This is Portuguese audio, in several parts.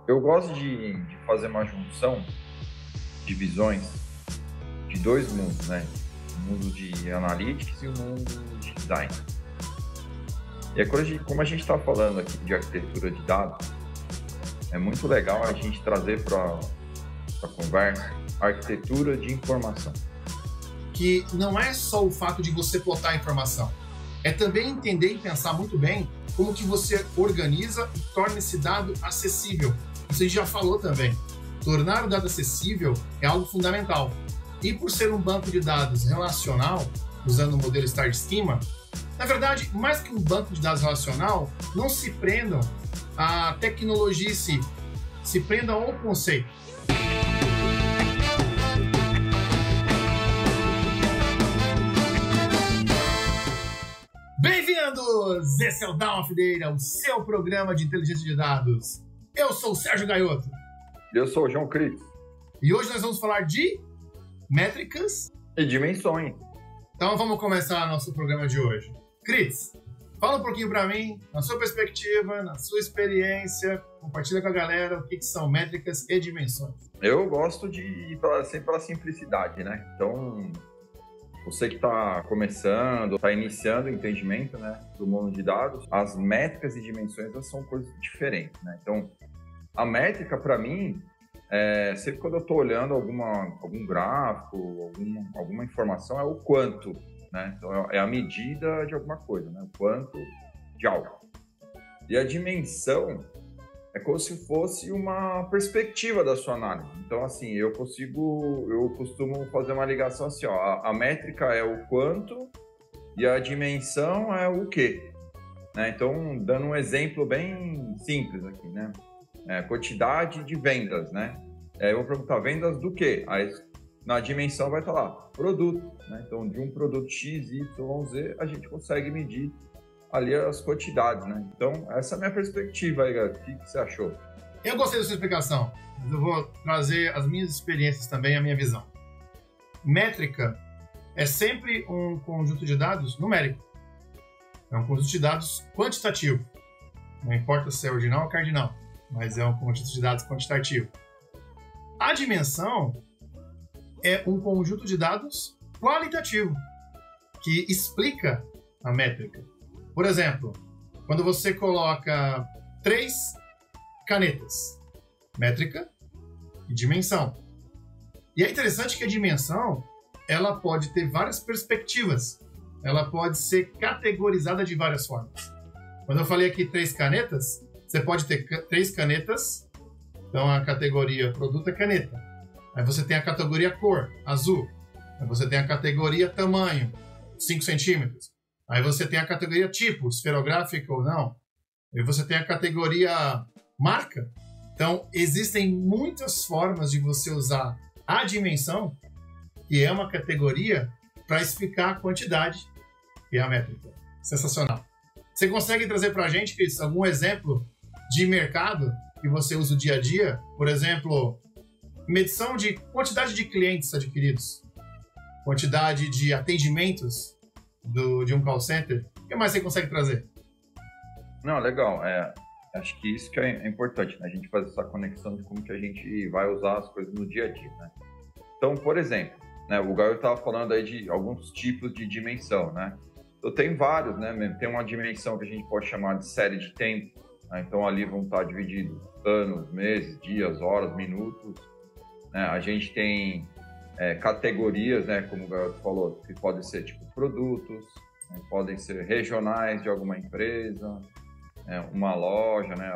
Eu gosto de fazer uma junção de visões de dois mundos, né? O mundo de analytics e o mundo de design. E aí, como a gente está falando aqui de arquitetura de dados, é muito legal a gente trazer para a conversa a arquitetura de informação. Que não é só o fato de você plotar a informação, é também entender e pensar muito bem como que você organiza e torna esse dado acessível. Isso a gente já falou também. Tornar o dado acessível é algo fundamental. E por ser um banco de dados relacional, usando o modelo Star Schema, na verdade, mais que um banco de dados relacional, não se prendam à tecnologia em si, se prendam ao conceito. Bem-vindos! Esse é o Down of Data, o seu programa de inteligência de dados. Eu sou o Sérgio Gaiotto. Eu sou o João Cris. E hoje nós vamos falar de métricas e dimensões. Então vamos começar nosso programa de hoje. Cris, fala um pouquinho para mim, na sua perspectiva, na sua experiência, compartilha com a galera o que são métricas e dimensões. Eu gosto de ir sempre pela simplicidade, né? Então, você que está começando, está iniciando o entendimento, né, do mundo de dados, as métricas e dimensões são coisas diferentes, né? Então, a métrica, para mim, sempre quando eu estou olhando algum gráfico, alguma informação, é o quanto, né? Então, é a medida de alguma coisa, né? O quanto de algo. E a dimensão é como se fosse uma perspectiva da sua análise. Então, assim, eu costumo fazer uma ligação assim, ó, a métrica é o quanto e a dimensão é o quê, né? Então, dando um exemplo bem simples aqui, né? Quantidade de vendas, né? Eu vou perguntar, vendas do quê? Aí, na dimensão vai estar lá, produto, né? Então, de um produto X, Y, Z, a gente consegue medir ali as quantidades, né? Então, essa é a minha perspectiva aí, galera. O que você achou? Eu gostei da sua explicação, mas eu vou trazer as minhas experiências também, a minha visão. Métrica é sempre um conjunto de dados numérico. É um conjunto de dados quantitativo. Não importa se é ordinal ou cardinal, mas é um conjunto de dados quantitativo. A dimensão é um conjunto de dados qualitativo, que explica a métrica. Por exemplo, quando você coloca 3 canetas, métrica e dimensão. E é interessante que a dimensão, ela pode ter várias perspectivas. Ela pode ser categorizada de várias formas. Quando eu falei aqui 3 canetas, você pode ter 3 canetas. Então, a categoria produto é caneta. Aí você tem a categoria cor, azul. Aí você tem a categoria tamanho, 5 centímetros. Aí você tem a categoria tipo, esferográfica ou não. Aí você tem a categoria marca. Então, existem muitas formas de você usar a dimensão, que é uma categoria, para explicar a quantidade, que é a métrica. Sensacional. Você consegue trazer para a gente, Cris, algum exemplo de mercado que você usa o dia a dia? Por exemplo, medição de quantidade de clientes adquiridos, quantidade de atendimentos de um call center. O que mais você consegue trazer? Não, legal. Acho que isso que é importante, né? A gente fazer essa conexão de como que a gente vai usar as coisas no dia a dia, né? Então, por exemplo, né, o Gaio estava falando aí de alguns tipos de dimensão, né? Eu tenho vários, né? Tem uma dimensão que a gente pode chamar de série de tempo, né? Então, ali vão estar divididos anos, meses, dias, horas, minutos, né? A gente tem categorias, né? Como o Gaio falou, que podem ser tipo produtos, né? Podem ser regionais de alguma empresa, uma loja, né?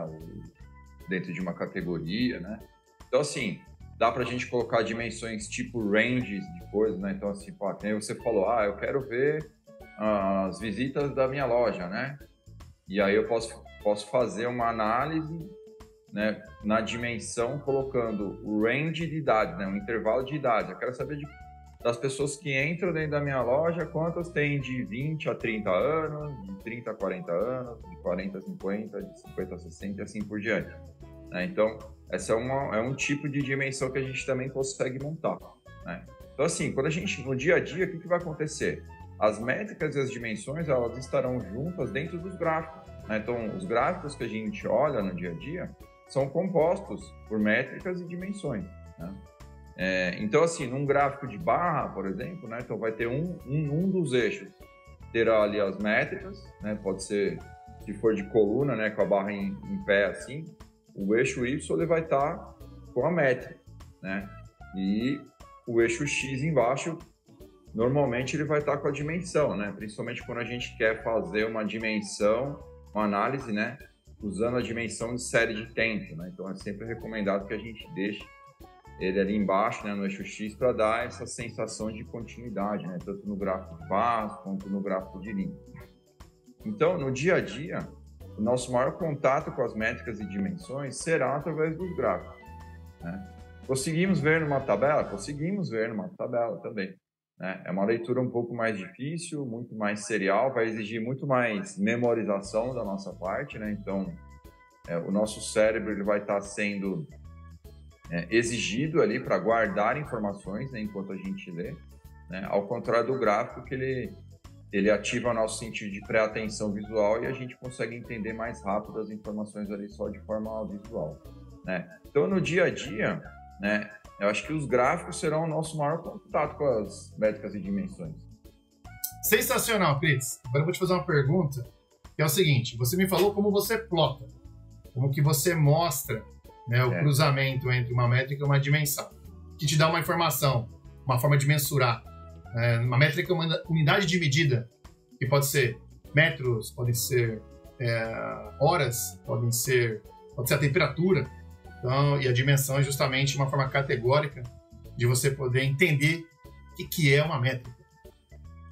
Dentro de uma categoria, né? Então, assim, dá para a gente colocar dimensões tipo ranges de coisas, né? Então, assim, pô, aí você falou, eu quero ver as visitas da minha loja, né? E aí eu posso fazer uma análise, né, na dimensão, colocando o range de idade, né, um intervalo de idade. Eu quero saber das pessoas que entram dentro da minha loja, quantas tem de 20 a 30 anos, de 30 a 40 anos, de 40 a 50, de 50 a 60 e assim por diante, né? Então, essa é um tipo de dimensão que a gente também consegue montar, né? Então, assim, quando a gente, no dia a dia, o que vai acontecer? As métricas e as dimensões, elas estarão juntas dentro dos gráficos, né? Então, os gráficos que a gente olha no dia a dia, são compostos por métricas e dimensões, né? Então, assim, num gráfico de barra, por exemplo, né, então vai ter um dos eixos, terá ali as métricas, né, pode ser, se for de coluna, né, com a barra em pé assim, o eixo Y ele vai estar com a métrica, né, e o eixo X embaixo, normalmente ele vai estar com a dimensão, né, principalmente quando a gente quer fazer uma dimensão, uma análise, né, usando a dimensão de série de tempo, né, então é sempre recomendado que a gente deixe ele ali embaixo, né, no eixo X, para dar essa sensação de continuidade, né, tanto no gráfico de barras quanto no gráfico de linha. Então, no dia a dia, o nosso maior contato com as métricas e dimensões será através dos gráficos, né? Conseguimos ver numa tabela? Conseguimos ver numa tabela também, né? É uma leitura um pouco mais difícil, muito mais serial, vai exigir muito mais memorização da nossa parte, né? Então, o nosso cérebro ele vai estar sendo exigido ali para guardar informações, né, enquanto a gente lê, né? Ao contrário do gráfico, que ele ativa o nosso sentido de pré-atenção visual e a gente consegue entender mais rápido as informações ali só de forma visual, né? Então, no dia a dia, né, eu acho que os gráficos serão o nosso maior contato com as métricas e dimensões. Sensacional, Cris. Agora eu vou te fazer uma pergunta, que é o seguinte: você me falou como você plota, como que você mostra, né, o cruzamento entre uma métrica e uma dimensão, que te dá uma informação, uma forma de mensurar. Uma métrica é uma unidade de medida, que pode ser metros, podem ser horas, pode ser a temperatura. Então, e a dimensão é justamente uma forma categórica de você poder entender o que é uma métrica.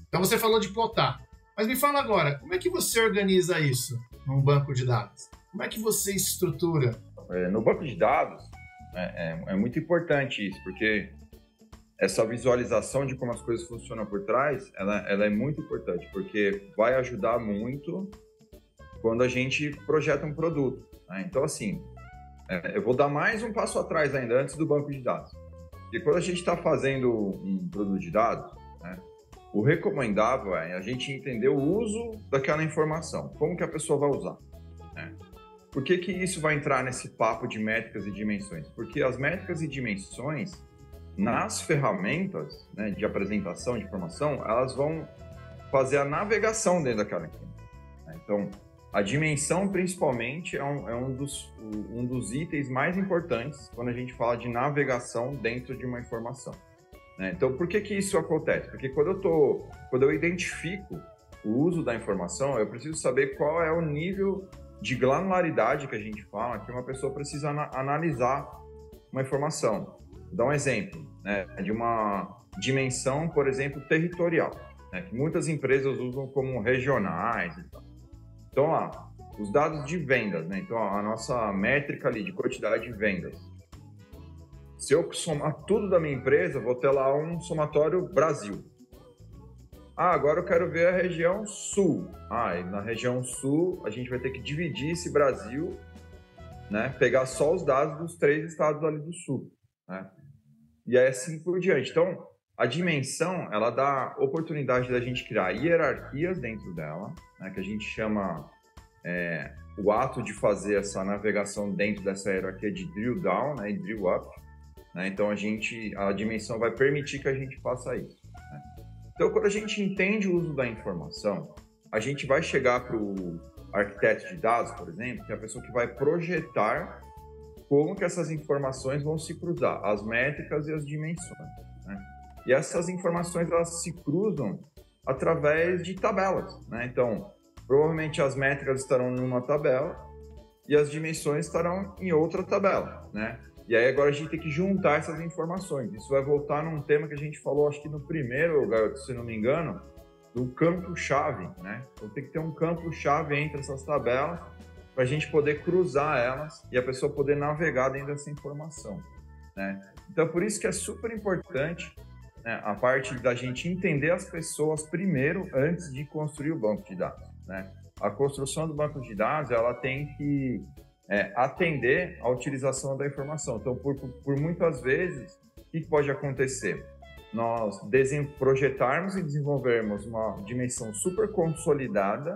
Então você falou de plotar, mas me fala agora, como é que você organiza isso num banco de dados? Como é que você estrutura? No banco de dados, é muito importante isso, porque essa visualização de como as coisas funcionam por trás, ela é muito importante, porque vai ajudar muito quando a gente projeta um produto, né? Então, assim, eu vou dar mais um passo atrás ainda, antes do banco de dados. Porque quando a gente está fazendo um produto de dados, né, o recomendável é a gente entender o uso daquela informação, como que a pessoa vai usar, né? Por que isso vai entrar nesse papo de métricas e dimensões? Porque as métricas e dimensões, nas ferramentas, né, de apresentação de informação, elas vão fazer a navegação dentro daquela aqui, né? Então, a dimensão, principalmente, é um dos itens mais importantes quando a gente fala de navegação dentro de uma informação, né? Então, por que isso acontece? Porque quando eu identifico o uso da informação, eu preciso saber qual é o nível de granularidade que a gente fala, que uma pessoa precisa analisar uma informação. Vou dar um exemplo, né, de uma dimensão, por exemplo, territorial, né, que muitas empresas usam como regionais e tal. Então, lá, os dados de vendas, né, então a nossa métrica ali de quantidade de vendas. Se eu somar tudo da minha empresa, vou ter lá um somatório Brasil. Agora eu quero ver a região sul. E na região sul a gente vai ter que dividir esse Brasil, né? Pegar só os dados dos 3 estados ali do sul, né? E aí assim por diante. Então, a dimensão, ela dá oportunidade da gente criar hierarquias dentro dela, né? Que a gente chama o ato de fazer essa navegação dentro dessa hierarquia de drill down, né? E drill up, né? Então, a dimensão vai permitir que a gente faça isso, né? Então, quando a gente entende o uso da informação, a gente vai chegar para o arquiteto de dados, por exemplo, que é a pessoa que vai projetar como que essas informações vão se cruzar, as métricas e as dimensões, né? E essas informações, elas se cruzam através de tabelas, né? Então, provavelmente as métricas estarão numa tabela e as dimensões estarão em outra tabela, né? E aí agora a gente tem que juntar essas informações. Isso vai voltar num tema que a gente falou, acho que no primeiro, se não me engano, do campo-chave, né? Então tem que ter um campo-chave entre essas tabelas para a gente poder cruzar elas e a pessoa poder navegar dentro dessa informação, né? Então por isso que é super importante, né, a parte da gente entender as pessoas primeiro antes de construir o banco de dados, né? A construção do banco de dados, ela tem que atender à utilização da informação. Então, por muitas vezes, o que pode acontecer? Nós projetarmos e desenvolvermos uma dimensão super consolidada,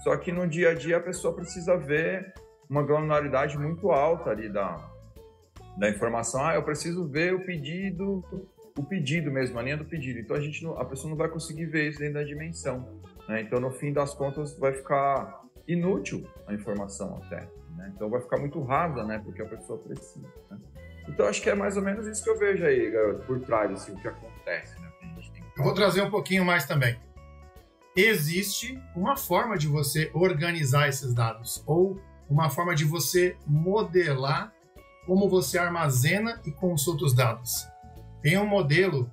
só que no dia a dia a pessoa precisa ver uma granularidade muito alta ali da informação. Eu preciso ver o pedido mesmo, a linha do pedido. Então a pessoa não vai conseguir ver isso dentro da dimensão, né? Então, no fim das contas, vai ficar inútil a informação até, né? Então vai ficar muito rasa, né? Porque a pessoa precisa, né? Então acho que é mais ou menos isso que eu vejo aí, garoto, por trás, assim, o que acontece, né? Que a gente tem que... Eu vou trazer um pouquinho mais também. Existe uma forma de você organizar esses dados, ou uma forma de você modelar como você armazena e consulta os dados. Tem um modelo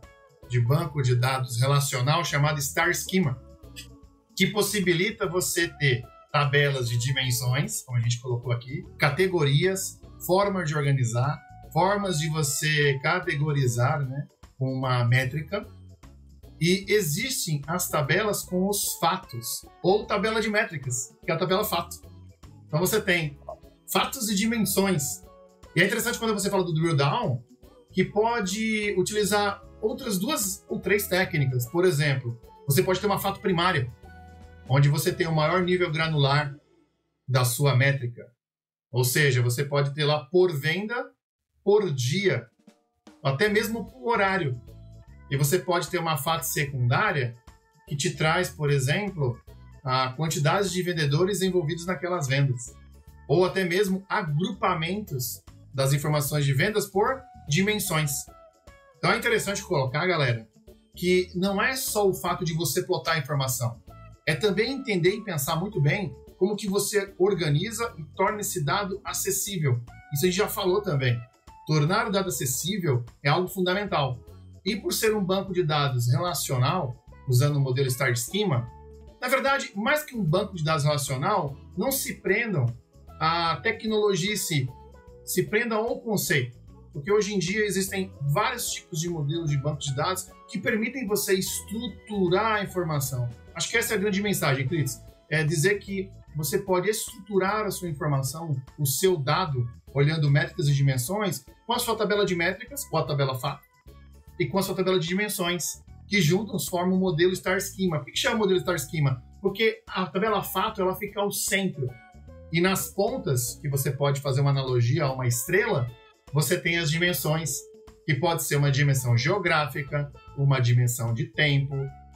de banco de dados relacional chamado Star Schema, que possibilita você ter tabelas de dimensões, como a gente colocou aqui, categorias, formas de organizar, formas de você categorizar, né, com uma métrica. E existem as tabelas com os fatos, ou tabela de métricas, que é a tabela fato. Então você tem fatos e dimensões. E é interessante quando você fala do drill down, que pode utilizar outras 2 ou 3 técnicas. Por exemplo, você pode ter uma fato primária, onde você tem o maior nível granular da sua métrica. Ou seja, você pode ter lá por venda, por dia, até mesmo por horário. E você pode ter uma fato secundária que te traz, por exemplo, a quantidade de vendedores envolvidos naquelas vendas. Ou até mesmo agrupamentos das informações de vendas por dimensões. Então é interessante colocar, galera, que não é só o fato de você plotar a informação. É também entender e pensar muito bem como que você organiza e torna esse dado acessível. Isso a gente já falou também. Tornar o dado acessível é algo fundamental. E por ser um banco de dados relacional, usando o modelo Star Schema, na verdade, mais que um banco de dados relacional, não se prendam à tecnologia em si, se prendam ao conceito. Porque hoje em dia existem vários tipos de modelos de banco de dados que permitem você estruturar a informação. Acho que essa é a grande mensagem, Cris. É dizer que você pode estruturar a sua informação, o seu dado, olhando métricas e dimensões, com a sua tabela de métricas, ou a tabela fato, e com a sua tabela de dimensões, que juntos formam o modelo Star Schema. Por que chama modelo Star Schema? Porque a tabela fato ela fica ao centro. E nas pontas, que você pode fazer uma analogia a uma estrela, você tem as dimensões, que pode ser uma dimensão geográfica, uma dimensão de tempo,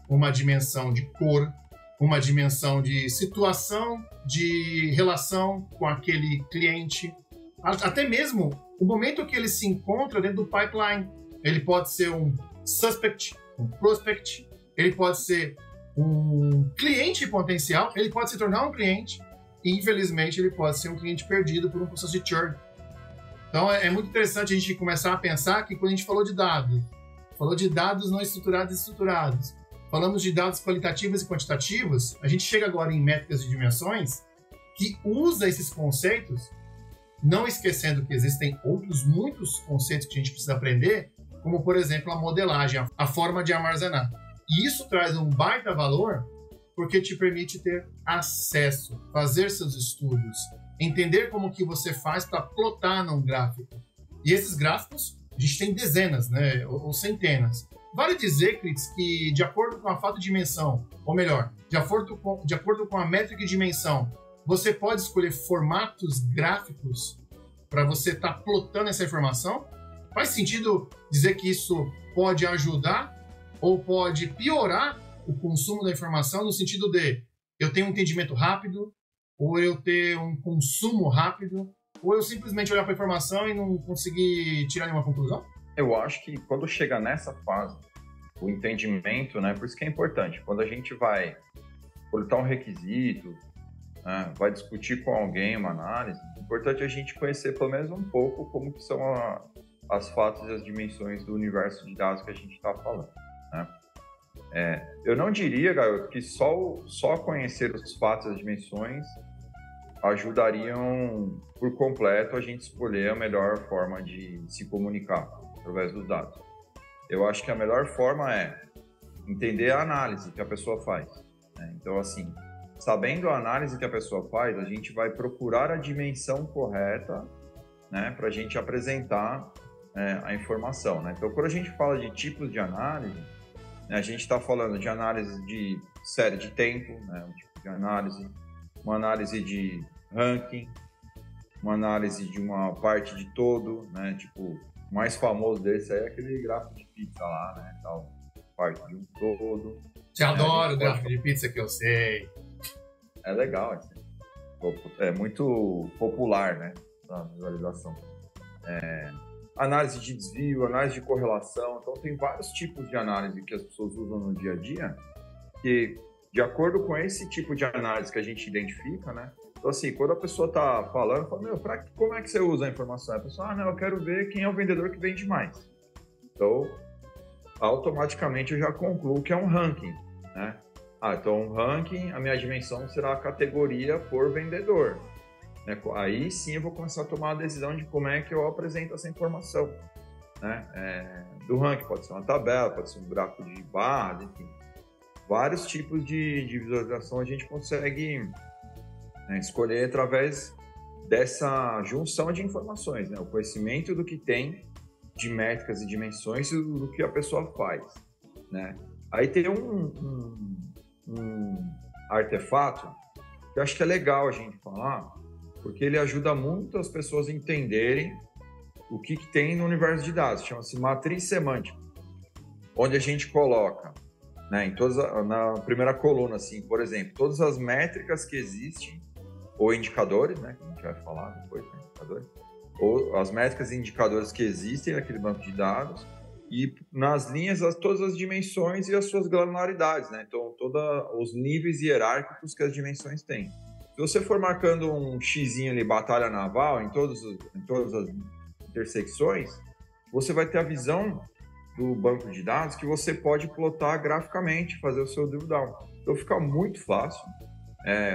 uma dimensão de cor, uma dimensão de situação, de relação com aquele cliente, até mesmo o momento que ele se encontra dentro do pipeline. Ele pode ser um suspect, um prospect, ele pode ser um cliente potencial, ele pode se tornar um cliente e, infelizmente, ele pode ser um cliente perdido por um processo de churn. Então, é muito interessante a gente começar a pensar que quando a gente falou de dados não estruturados e estruturados, falamos de dados qualitativos e quantitativos, a gente chega agora em métricas de dimensões que usa esses conceitos, não esquecendo que existem muitos conceitos que a gente precisa aprender, como, por exemplo, a modelagem, a forma de armazenar. E isso traz um baita valor porque te permite ter acesso, fazer seus estudos, entender como que você faz para plotar num gráfico. E esses gráficos, a gente tem dezenas, né, ou centenas. Vale dizer, Cris, que de acordo com a fato de dimensão, ou melhor, de acordo com a métrica de dimensão, você pode escolher formatos gráficos para você estar plotando essa informação. Faz sentido dizer que isso pode ajudar ou pode piorar o consumo da informação no sentido de eu ter um entendimento rápido, ou eu ter um consumo rápido, ou eu simplesmente olhar para a informação e não conseguir tirar nenhuma conclusão? Eu acho que quando chega nessa fase, o entendimento, né, por isso que é importante, quando a gente vai coletar um requisito, né, vai discutir com alguém uma análise, é importante a gente conhecer pelo menos um pouco como que são as fatos e as dimensões do universo de dados que a gente está falando, né? Eu não diria, garoto, que só conhecer os fatos e as dimensões ajudariam por completo a gente escolher a melhor forma de se comunicar através dos dados. Eu acho que a melhor forma é entender a análise que a pessoa faz, né? Então, assim, sabendo a análise que a pessoa faz, a gente vai procurar a dimensão correta, né, para a gente apresentar a informação, né? Então, quando a gente fala de tipos de análise, né, a gente está falando de análise de série de tempo, né, um tipo de análise, uma análise de ranking, uma análise de uma parte de todo, né? Tipo, o mais famoso desse aí é aquele gráfico de pizza lá, né? Tal, parte de um todo. Você adora o gráfico de pizza que eu sei. É legal, assim. É muito popular, né? A visualização. Análise de desvio, análise de correlação. Então, tem vários tipos de análise que as pessoas usam no dia a dia que, de acordo com esse tipo de análise que a gente identifica, né? Então, assim, quando a pessoa está falando, fala, meu, como é que você usa a informação? A pessoa, não, eu quero ver quem é o vendedor que vende mais. Então, automaticamente eu já concluo que é um ranking, né? Então, um ranking, a minha dimensão será a categoria por vendedor. Né? Aí sim eu vou começar a tomar a decisão de como é que eu apresento essa informação. Né? Do ranking pode ser uma tabela, pode ser um gráfico de barras, enfim. Vários tipos de visualização a gente consegue escolher através dessa junção de informações, né? O conhecimento do que tem de métricas e dimensões e do que a pessoa faz. Né? Aí tem um artefato que eu acho que é legal a gente falar, porque ele ajuda muito as pessoas a entenderem o que tem no universo de dados. Chama-se matriz semântica, onde a gente coloca, né, na primeira coluna, assim, por exemplo, todas as métricas que existem, ou indicadores, né, que a gente vai falar depois, né, indicadores, ou as métricas e indicadores que existem naquele banco de dados, e nas linhas todas as dimensões e as suas granularidades, né? Então, todos os níveis hierárquicos que as dimensões têm. Se você for marcando um xizinho ali, batalha naval, em todas as intersecções, você vai ter a visão do banco de dados que você pode plotar graficamente, fazer o seu drill down. Então, fica muito fácil.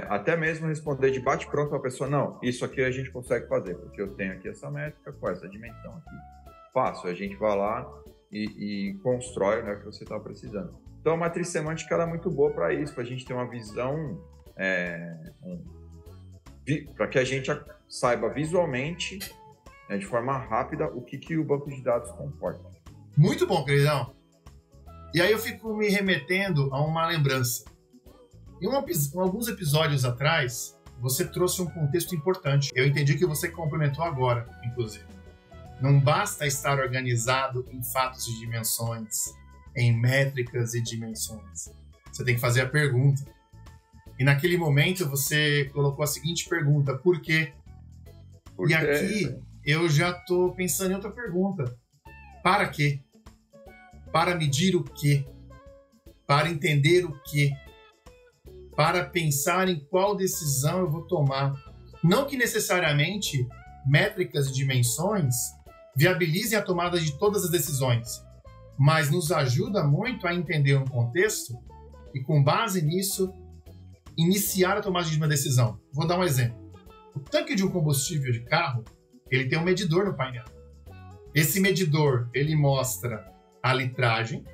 Até mesmo responder de bate-pronto para a pessoa, não, isso aqui a gente consegue fazer, porque eu tenho aqui essa métrica com essa dimensão aqui. Fácil, a gente vai lá e constrói, né, o que você está precisando. Então, a matriz semântica ela é muito boa para isso, para a gente ter uma visão, para que a gente saiba visualmente, de forma rápida, o que o banco de dados comporta. Muito bom, queridão. E aí eu fico me remetendo a uma lembrança. Em alguns episódios atrás, você trouxe um contexto importante. Eu entendi que você complementou agora, inclusive. Não basta estar organizado em fatos e dimensões, em métricas e dimensões. Você tem que fazer a pergunta. E naquele momento você colocou a seguinte pergunta: por quê? E aqui eu já estou pensando em outra pergunta. Para quê? Para medir o quê? Para entender o quê? Para pensar em qual decisão eu vou tomar. Não que necessariamente métricas e dimensões viabilizem a tomada de todas as decisões, mas nos ajuda muito a entender um contexto e, com base nisso, iniciar a tomada de uma decisão. Vou dar um exemplo. O tanque de um combustível de carro, ele tem um medidor no painel. Esse medidor, ele mostra a litragem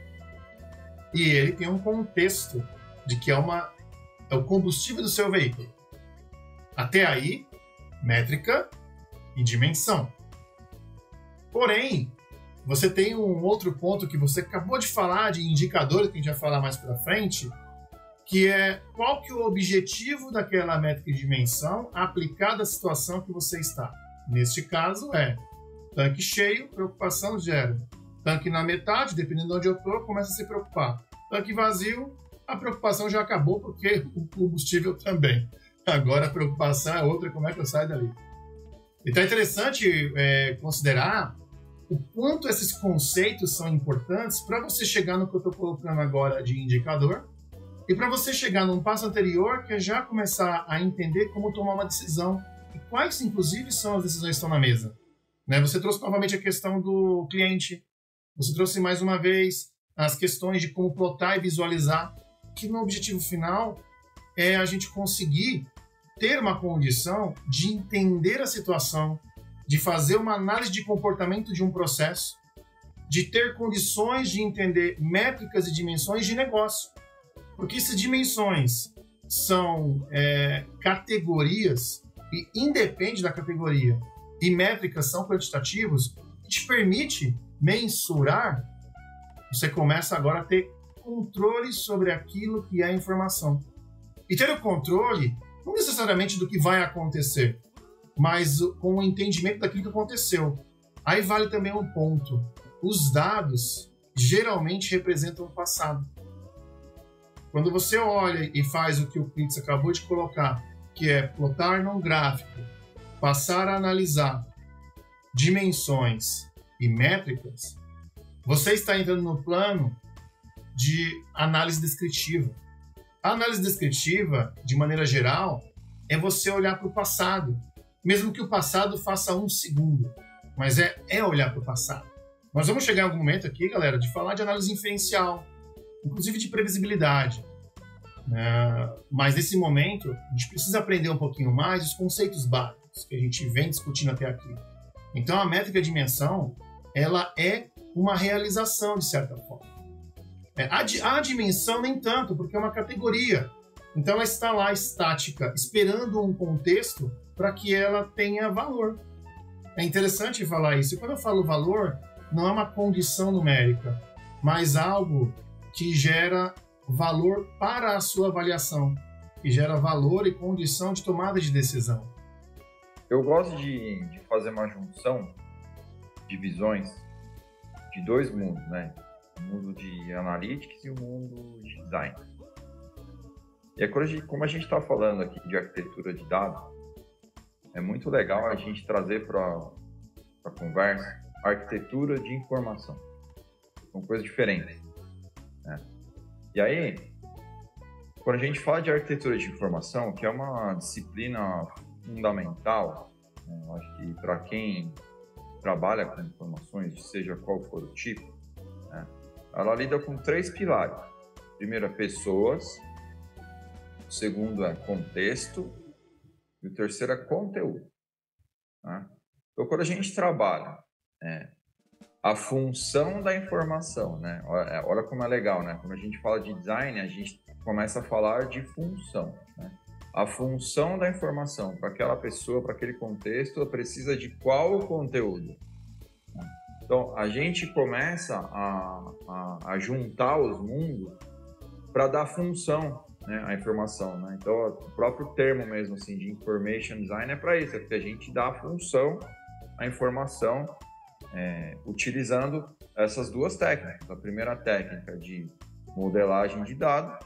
e ele tem um contexto de que é o combustível do seu veículo. Até aí, métrica e dimensão. Porém, você tem um outro ponto que você acabou de falar, de indicadores, que a gente vai falar mais para frente, que é qual que é o objetivo daquela métrica de dimensão aplicada à situação que você está. Neste caso tanque cheio, preocupação zero. Tanque na metade, dependendo de onde eu estou, começa a se preocupar. Tanque vazio, a preocupação já acabou porque o combustível também. Agora a preocupação é outra, como é que eu saio dali? Então é interessante considerar o quanto esses conceitos são importantes para você chegar no que eu estou colocando agora de indicador e para você chegar num passo anterior, que é já começar a entender como tomar uma decisão e quais, inclusive, são as decisões que estão na mesa. Né? Você trouxe novamente a questão do cliente, você trouxe mais uma vez as questões de como plotar e visualizar, que no objetivo final é a gente conseguir ter uma condição de entender a situação, de fazer uma análise de comportamento de um processo, de ter condições de entender métricas e dimensões de negócio. Porque se dimensões são categorias, e independe da categoria, e métricas são quantitativos, que te permite mensurar, você começa agora a ter controle sobre aquilo que é informação. E ter o controle, não necessariamente do que vai acontecer, mas com o entendimento daquilo que aconteceu. Aí vale também um ponto. Os dados geralmente representam o passado. Quando você olha e faz o que o Klintz acabou de colocar, que é plotar num gráfico, passar a analisar dimensões e métricas, você está entrando no plano de análise descritiva. A análise descritiva, de maneira geral, é você olhar para o passado, mesmo que o passado faça um segundo, mas é olhar para o passado. Nós vamos chegar em algum momento aqui, galera, de falar de análise inferencial, inclusive de previsibilidade. Mas nesse momento, a gente precisa aprender um pouquinho mais os conceitos básicos que a gente vem discutindo até aqui. Então, a métrica de dimensão, ela é uma realização, de certa forma. A dimensão, nem tanto, porque é uma categoria. Então, ela está lá, estática, esperando um contexto para que ela tenha valor. É interessante falar isso. E quando eu falo valor, não é uma condição numérica, mas algo que gera valor para a sua avaliação, que gera valor e condição de tomada de decisão. Eu gosto de fazer uma junção de visões de dois mundos, né? O mundo de analytics e o mundo de design. E é como a gente está falando aqui de arquitetura de dados, é muito legal a gente trazer para a conversa a arquitetura de informação. São coisas diferentes, né? E aí, quando a gente fala de arquitetura de informação, que é uma disciplina fundamental, né? Eu acho que para quem trabalha com informações, seja qual for o tipo, né? Ela lida com 3 pilares. O primeiro é pessoas, o segundo é contexto e o terceiro é conteúdo, né? Então, quando a gente trabalha a função da informação, né? Olha como é legal, né? Quando a gente fala de design, a gente começa a falar de função, né? A função da informação para aquela pessoa, para aquele contexto, precisa de qual conteúdo? Então, a gente começa a juntar os mundos para dar função, né, à informação, né? Então, o próprio termo mesmo assim, de information design é para isso, é porque a gente dá função à informação utilizando essas duas técnicas. A primeira técnica de modelagem de dados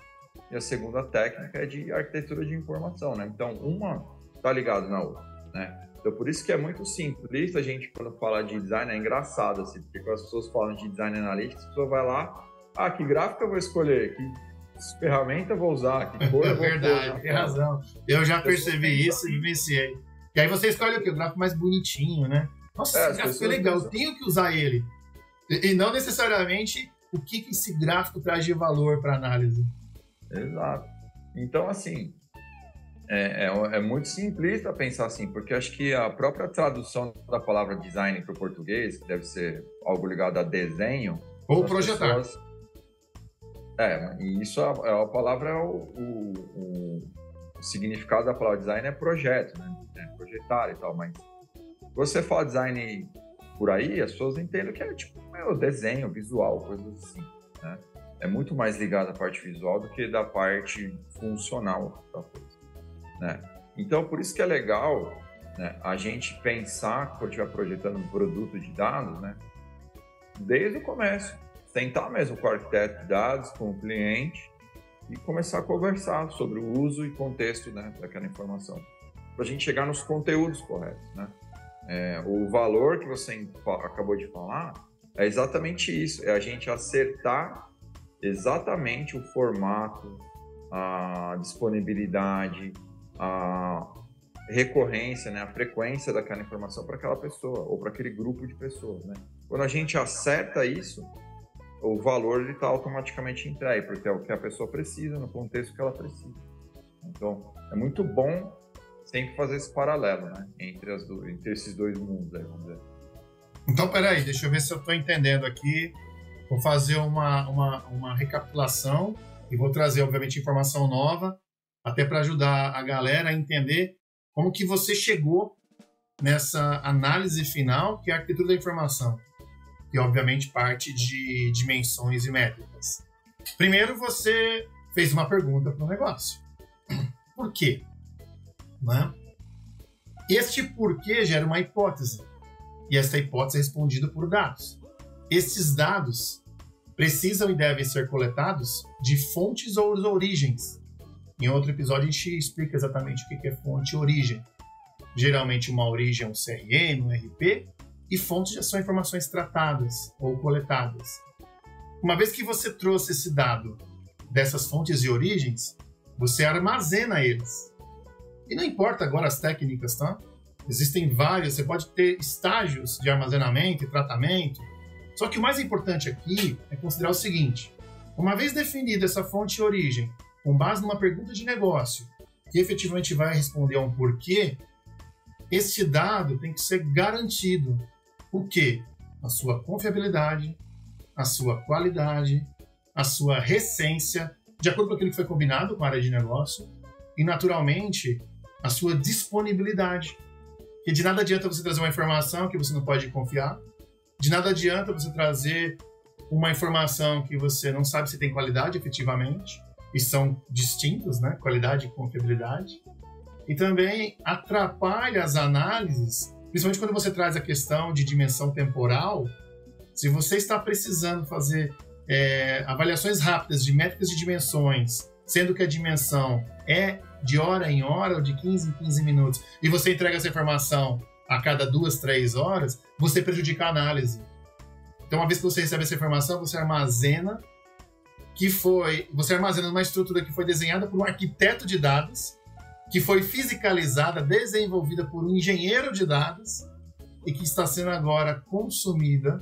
e a segunda técnica é de arquitetura de informação, né? Então, uma está ligada na outra, né? Então, por isso que é muito simples. A gente, quando fala de design, é engraçado, assim, porque quando as pessoas falam de design analytics, a pessoa vai lá, que gráfico eu vou escolher? Que ferramenta eu vou usar? Que cor eu vou usar? Verdade, tem razão. Eu já percebi isso e vivenciei. E aí você escolhe o quê? O gráfico mais bonitinho, né? Nossa, esse gráfico é legal, eu tenho que usar ele. E não necessariamente o que esse gráfico traz de valor para análise. Exato. Então, assim, é muito simplista pensar assim, porque acho que a própria tradução da palavra design para o português, que deve ser algo ligado a desenho... Ou projetar. Pessoas, e isso, a palavra, o significado da palavra design é projeto, né? Projetar e tal, mas você fala design por aí, as pessoas entendem que é tipo desenho, visual, coisas assim, né? É muito mais ligado à parte visual do que da parte funcional da coisa, né? Então, por isso que é legal, né, a gente pensar, quando estiver projetando um produto de dados, né, desde o começo, sentar mesmo com o arquiteto de dados, com o cliente e começar a conversar sobre o uso e contexto, né, daquela informação, para a gente chegar nos conteúdos corretos, né? O valor que você acabou de falar é exatamente isso, é a gente acertar exatamente o formato, a disponibilidade, a recorrência, né, a frequência daquela informação para aquela pessoa ou para aquele grupo de pessoas, né? Quando a gente acerta isso, o valor está automaticamente entregue, porque é o que a pessoa precisa, no contexto que ela precisa. Então, é muito bom sempre fazer esse paralelo, né, entre esses dois mundos, aí, vamos dizer. Então, peraí, deixa eu ver se eu estou entendendo aqui. Vou fazer uma recapitulação e vou trazer, obviamente, informação nova, até para ajudar a galera a entender como que você chegou nessa análise final, que é a arquitetura da informação, que obviamente parte de dimensões e métricas. Primeiro, você fez uma pergunta para o negócio. Por quê? Né? Este porquê gera uma hipótese, e essa hipótese é respondida por dados. Estes dados precisam e devem ser coletados de fontes ou origens. Em outro episódio a gente explica exatamente o que é fonte e origem. Geralmente uma origem é um CRM, um RP, e fontes já são informações tratadas ou coletadas. Uma vez que você trouxe esse dado dessas fontes e origens, você armazena eles. E não importa agora as técnicas, tá? Existem vários, você pode ter estágios de armazenamento e tratamento. Só que o mais importante aqui é considerar o seguinte: uma vez definida essa fonte e origem, com base numa pergunta de negócio, que efetivamente vai responder a um porquê, este dado tem que ser garantido. O quê? A sua confiabilidade, a sua qualidade, a sua recência, de acordo com aquilo que foi combinado com a área de negócio, e, naturalmente, a sua disponibilidade. Porque de nada adianta você trazer uma informação que você não pode confiar, de nada adianta você trazer uma informação que você não sabe se tem qualidade efetivamente, e são distintos, né? Qualidade e confiabilidade. E também atrapalha as análises, principalmente quando você traz a questão de dimensão temporal. Se você está precisando fazer avaliações rápidas de métricas de dimensões, sendo que a dimensão é de hora em hora ou de 15 em 15 minutos, e você entrega essa informação a cada 2, 3 horas, você prejudica a análise. Então, uma vez que você recebe essa informação, você armazena numa estrutura que foi desenhada por um arquiteto de dados, que foi fisicalizada, desenvolvida por um engenheiro de dados e que está sendo agora consumida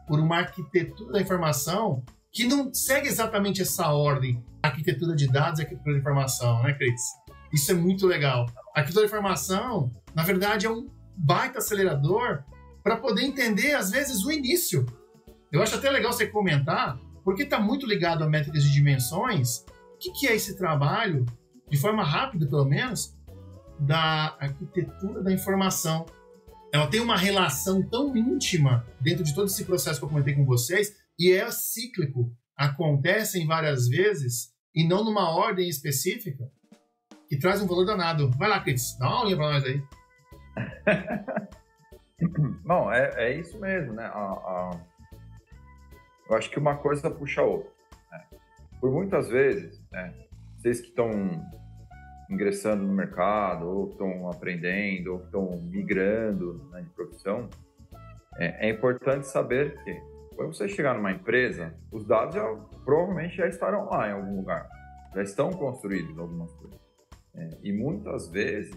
por uma arquitetura da informação que não segue exatamente essa ordem. Arquitetura de dados e arquitetura de informação, né, Cris? Isso é muito legal. A arquitetura de informação, na verdade, é um baita acelerador para poder entender, às vezes, o início. Eu acho até legal você comentar, porque está muito ligado a métricas de dimensões. O que é esse trabalho, de forma rápida, pelo menos, da arquitetura da informação? Ela tem uma relação tão íntima dentro de todo esse processo que eu comentei com vocês, e é cíclico. Acontecem várias vezes e não numa ordem específica, que traz um valor danado. Vai lá, Cris, dá uma olhinha para nós aí. Não, é isso mesmo, né? Eu acho que uma coisa puxa a outra. Né? Por muitas vezes, né, vocês que estão ingressando no mercado, ou estão aprendendo, ou estão migrando, né, de profissão, é importante saber que quando você chegar numa empresa, os dados provavelmente já estarão lá em algum lugar, já estão construídos algumas coisas. E muitas vezes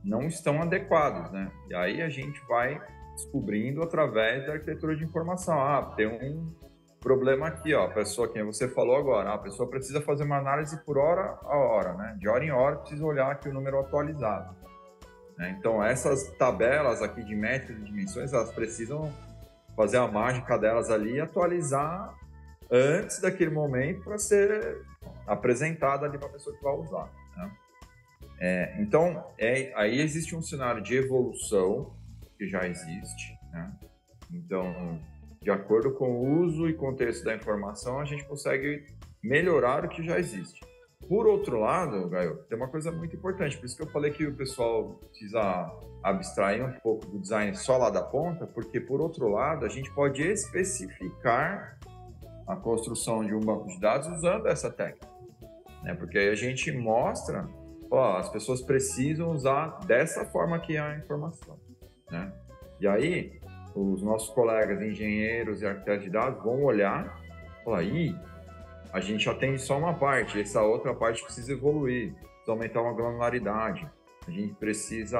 não estão adequados, né? E aí a gente vai descobrindo através da arquitetura de informação. Tem um problema aqui, ó, a pessoa, quem você falou agora, a pessoa precisa fazer uma análise por hora a hora, né? De hora em hora precisa olhar aqui o número atualizado. Né? Então essas tabelas aqui de métricas e dimensões, elas precisam fazer a mágica delas ali e atualizar antes daquele momento para ser apresentada ali para a pessoa que vai usar. Né? Então, aí existe um cenário de evolução que já existe. Né? Então, de acordo com o uso e contexto da informação, a gente consegue melhorar o que já existe. Por outro lado, Gaio, tem uma coisa muito importante, por isso que eu falei que o pessoal precisa abstrair um pouco do design só lá da ponta, porque, por outro lado, a gente pode especificar a construção de um banco de dados usando essa técnica. Né? Porque aí a gente mostra, as pessoas precisam usar dessa forma aqui a informação. Né? E aí, os nossos colegas engenheiros e arquitetos de dados vão olhar e falar, a gente atende só uma parte, essa outra parte precisa evoluir, precisa aumentar uma granularidade, a gente precisa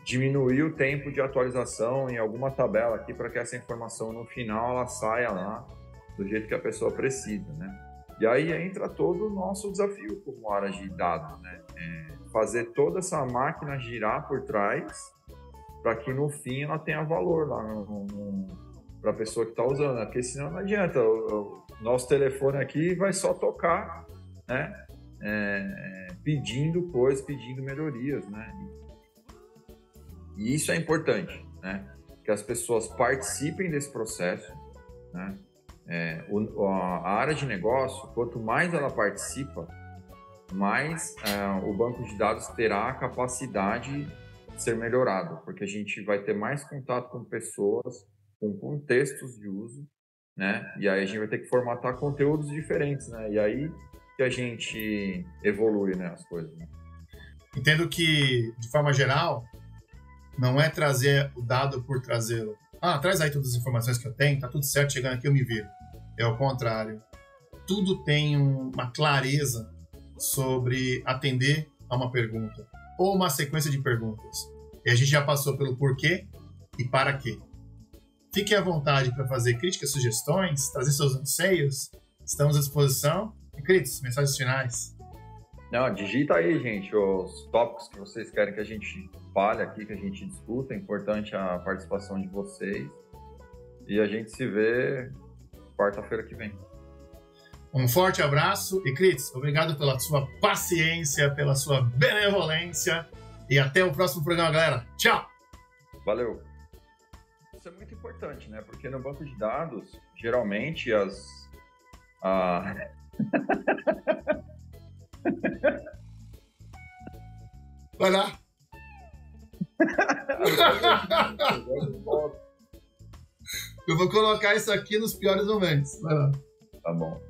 diminuir o tempo de atualização em alguma tabela aqui para que essa informação no final ela saia lá do jeito que a pessoa precisa, né? E aí entra todo o nosso desafio como área de dados, né? Fazer toda essa máquina girar por trás para que no fim ela tenha valor lá para a pessoa que está usando, né? Porque senão não adianta, o nosso telefone aqui vai só tocar, né? Pedindo coisas, pedindo melhorias, né? E isso é importante, né? Que as pessoas participem desse processo, né? A área de negócio, quanto mais ela participa, mais o banco de dados terá a capacidade de ser melhorado, porque a gente vai ter mais contato com pessoas, com contextos de uso, né? E aí a gente vai ter que formatar conteúdos diferentes, né? E aí que a gente evolui, né, as coisas. Né? Entendo que, de forma geral, não é trazer o dado por trazê-lo. Traz aí todas as informações que eu tenho, tá tudo certo, chegando aqui eu me viro. É o contrário. Tudo tem uma clareza sobre atender a uma pergunta ou uma sequência de perguntas. E a gente já passou pelo porquê e para quê. Fiquem à vontade para fazer críticas, sugestões, trazer seus anseios. Estamos à disposição. E, Cris, mensagens finais. Não, digita aí, gente, os tópicos que vocês querem que a gente fale aqui, que a gente discuta. É importante a participação de vocês. E a gente se vê quarta-feira que vem. Um forte abraço. E, Cris, obrigado pela sua paciência, pela sua benevolência. E até o próximo programa, galera. Tchau! Valeu! Isso é muito importante, né? Porque no banco de dados, geralmente Vai lá! Eu vou colocar isso aqui nos piores momentos. Vai lá. Tá bom.